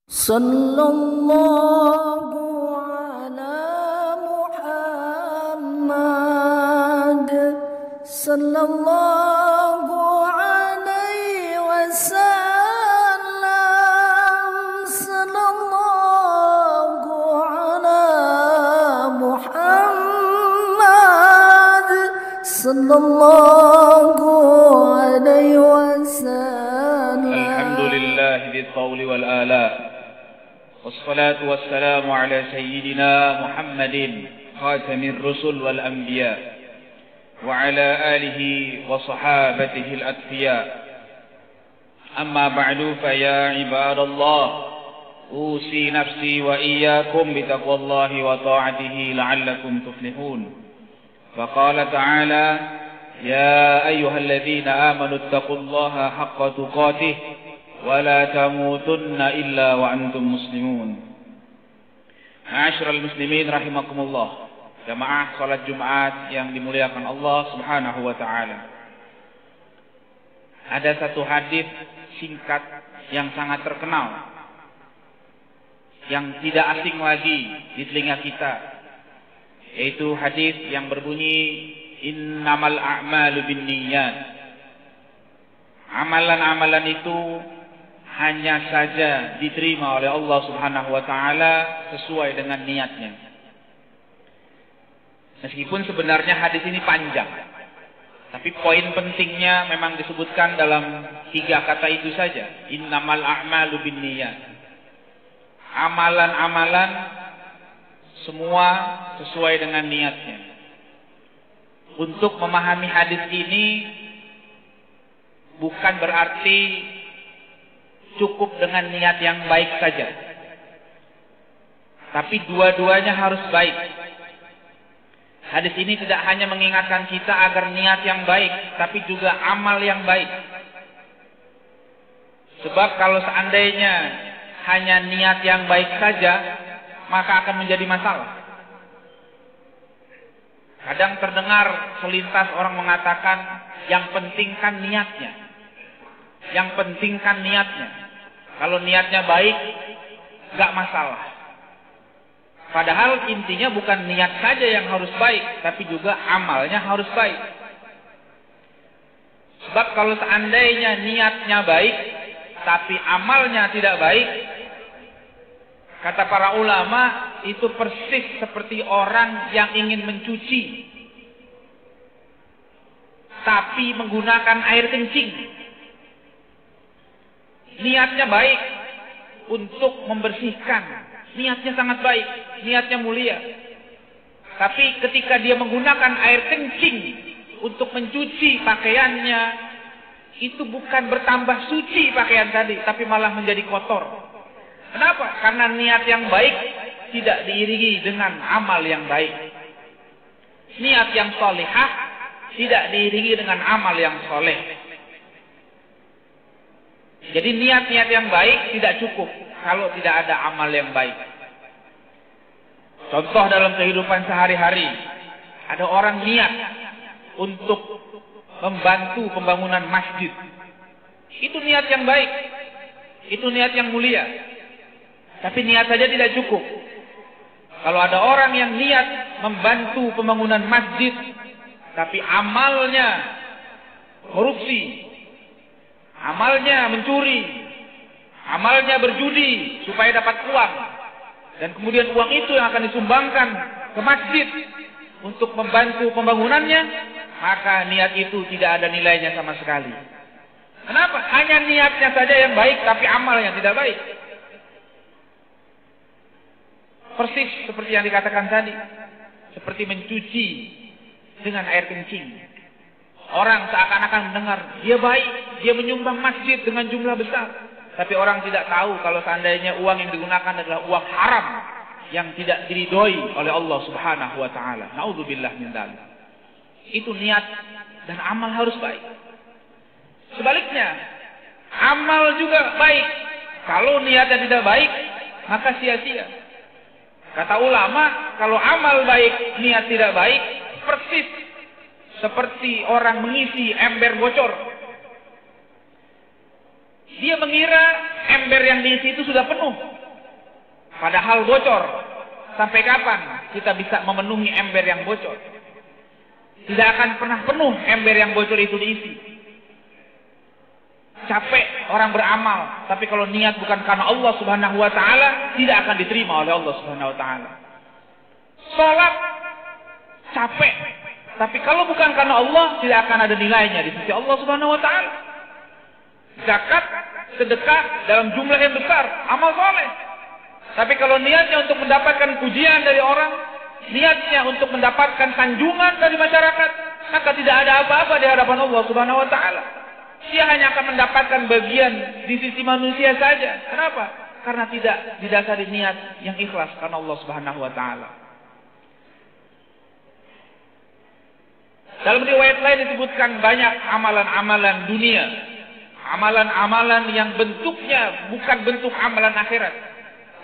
Sallallahu ala Muhammad sallallahu alaihi wasallam sallallahu ala Muhammad sallallahu alaihi wasallam. Alhamdulillah bil qawli wal ala. والصلاة والسلام على سيدنا محمد خاتم الرسل والأنبياء وعلى آله وصحابته الأتقياء أما بعد فيا عباد الله أوصي نفسي وإياكم بتقوى الله وطاعته لعلكم تفلحون فقال تعالى يا أيها الذين آمنوا اتقوا الله حق تقاته ولا تموتن إلا وأنتم مسلمون. Ma'asyiral muslimin rahimakumullah. Jamaah salat Jumat yang dimuliakan Allah Subhanahu wa taala. Ada satu hadis singkat yang sangat terkenal, yang tidak asing lagi di telinga kita, yaitu hadis yang berbunyi innamal a'malu binniyat. Amalan-amalan itu hanya saja diterima oleh Allah Subhanahu wa taala sesuai dengan niatnya. Meskipun sebenarnya hadis ini panjang, tapi poin pentingnya memang disebutkan dalam 3 kata itu saja. Innamal a'malu binniyat. Amalan-amalan semua sesuai dengan niatnya. Untuk memahami hadis ini bukan berarti cukup dengan niat yang baik saja, tapi dua-duanya harus baik. Hadis ini tidak hanya mengingatkan kita agar niat yang baik, tapi juga amal yang baik. Sebab kalau seandainya hanya niat yang baik saja, maka akan menjadi masalah. Kadang terdengar selintas orang mengatakan, yang penting kan niatnya. Yang penting kan niatnya. Kalau niatnya baik, nggak masalah. Padahal intinya bukan niat saja yang harus baik, tapi juga amalnya harus baik. Sebab kalau seandainya niatnya baik, tapi amalnya tidak baik, kata para ulama, itu persis seperti orang yang ingin mencuci, tapi menggunakan air kencing. Niatnya baik untuk membersihkan, niatnya sangat baik, niatnya mulia. Tapi ketika dia menggunakan air kencing untuk mencuci pakaiannya, itu bukan bertambah suci pakaian tadi, tapi malah menjadi kotor. Kenapa? Karena niat yang baik tidak diiringi dengan amal yang baik. Niat yang solihah tidak diiringi dengan amal yang soleh. Jadi niat-niat yang baik tidak cukup kalau tidak ada amal yang baik. Contoh dalam kehidupan sehari-hari, ada orang niat untuk membantu pembangunan masjid. Itu niat yang baik, itu niat yang mulia. Tapi niat saja tidak cukup. Kalau ada orang yang niat membantu pembangunan masjid, tapi amalnya korupsi, amalnya mencuri, amalnya berjudi supaya dapat uang, dan kemudian uang itu yang akan disumbangkan ke masjid untuk membantu pembangunannya, maka niat itu tidak ada nilainya sama sekali. Kenapa? Hanya niatnya saja yang baik, tapi amalnya tidak baik. Persis seperti yang dikatakan tadi, seperti mencuci dengan air kencing. Orang seakan-akan mendengar, dia baik, dia menyumbang masjid dengan jumlah besar. Tapi orang tidak tahu kalau seandainya uang yang digunakan adalah uang haram yang tidak diridhoi oleh Allah Subhanahu wa taala. Nauzubillah min dzalik. Itu niat dan amal harus baik. Sebaliknya, amal juga baik. Kalau niatnya tidak baik, maka sia-sia. Kata ulama, kalau amal baik, niat tidak baik, persis seperti orang mengisi ember bocor. Dia mengira ember yang diisi itu sudah penuh. Padahal bocor. Sampai kapan kita bisa memenuhi ember yang bocor? Tidak akan pernah penuh ember yang bocor itu diisi. Capek orang beramal, tapi kalau niat bukan karena Allah Subhanahu wa taala, tidak akan diterima oleh Allah Subhanahu wa taala. Salat capek, tapi kalau bukan karena Allah, tidak akan ada nilainya di sisi Allah Subhanahu wa taala. Zakat, sedekah dalam jumlah yang besar, amal soleh. Tapi kalau niatnya untuk mendapatkan pujian dari orang, niatnya untuk mendapatkan sanjungan dari masyarakat, maka tidak ada apa-apa di hadapan Allah Subhanahu wa taala. Dia hanya akan mendapatkan bagian di sisi manusia saja. Kenapa? Karena tidak didasari niat yang ikhlas karena Allah Subhanahu wa taala. Dalam riwayat lain disebutkan banyak amalan-amalan dunia, amalan-amalan yang bentuknya bukan bentuk amalan akhirat,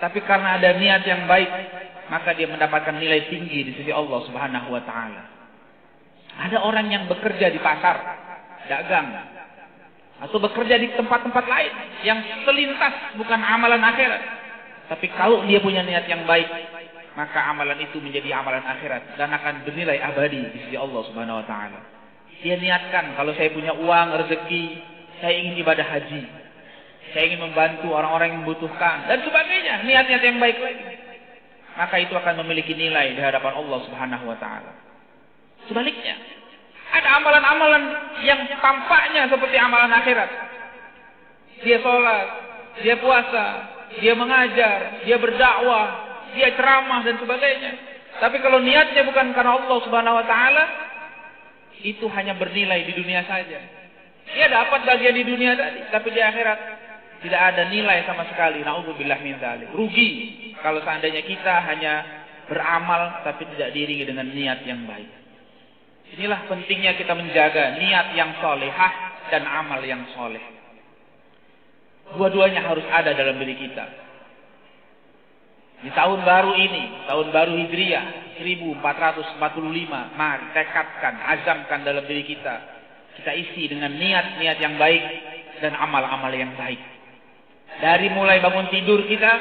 tapi karena ada niat yang baik, maka dia mendapatkan nilai tinggi di sisi Allah Subhanahu wa taala. Ada orang yang bekerja di pasar, dagang, atau bekerja di tempat-tempat lain yang selintas bukan amalan akhirat, tapi kalau dia punya niat yang baik, maka amalan itu menjadi amalan akhirat dan akan bernilai abadi di sisi Allah Subhanahu wa taala. Dia niatkan, kalau saya punya uang, rezeki, saya ingin ibadah haji, saya ingin membantu orang-orang yang membutuhkan dan sebagainya, niat-niat yang baik lagi, maka itu akan memiliki nilai di hadapan Allah Subhanahu wa taala. Sebaliknya, ada amalan-amalan yang tampaknya seperti amalan akhirat. Dia sholat, dia puasa, dia mengajar, dia berdakwah, dia ceramah dan sebagainya. Tapi kalau niatnya bukan karena Allah Subhanahu wa taala, itu hanya bernilai di dunia saja. Dia dapat bagian di dunia tadi, tapi di akhirat tidak ada nilai sama sekali. Na'udzubillah min dzalik. Rugi kalau seandainya kita hanya beramal tapi tidak diiringi dengan niat yang baik. Inilah pentingnya kita menjaga niat yang solehah dan amal yang soleh. Dua-duanya harus ada dalam diri kita. Di tahun baru ini, tahun baru Hijriah 1445, mari tekadkan, azamkan dalam diri kita. Kita isi dengan niat-niat yang baik dan amal-amal yang baik. Dari mulai bangun tidur kita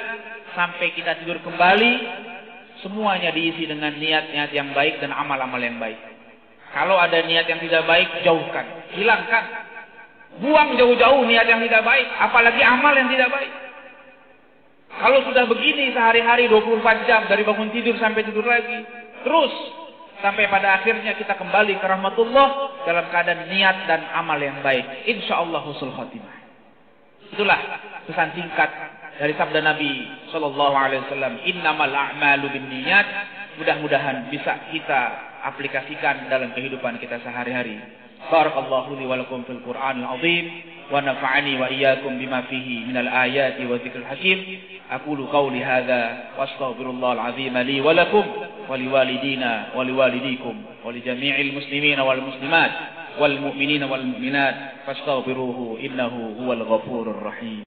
sampai kita tidur kembali, semuanya diisi dengan niat-niat yang baik dan amal-amal yang baik. Kalau ada niat yang tidak baik, jauhkan, hilangkan. Buang jauh-jauh niat yang tidak baik, apalagi amal yang tidak baik. Kalau sudah begini sehari-hari 24 jam dari bangun tidur sampai tidur lagi, terus sampai pada akhirnya kita kembali ke rahmatullah dalam keadaan niat dan amal yang baik. Insyaallah husnul khotimah. Itulah pesan singkat dari sabda Nabi sallallahu alaihi wasallam, innamal a'malu binniyat. Mudah-mudahan bisa kita aplikasikan dalam kehidupan kita sehari-hari. Barakallahu li wa lakum fil Qur'anil azim wa nafa'ani wa iyyakum bima fihi minal ayati wa dzikril hakim. Aqulu qawli hadza wa astaghfirullahal azim li wa lakum wa liwalidina wa liwalidikum wa li jami'il muslimina wal muslimat wal mu'minina wal mu'minat fastaghfiruhu innahu huwal ghafurur rahim.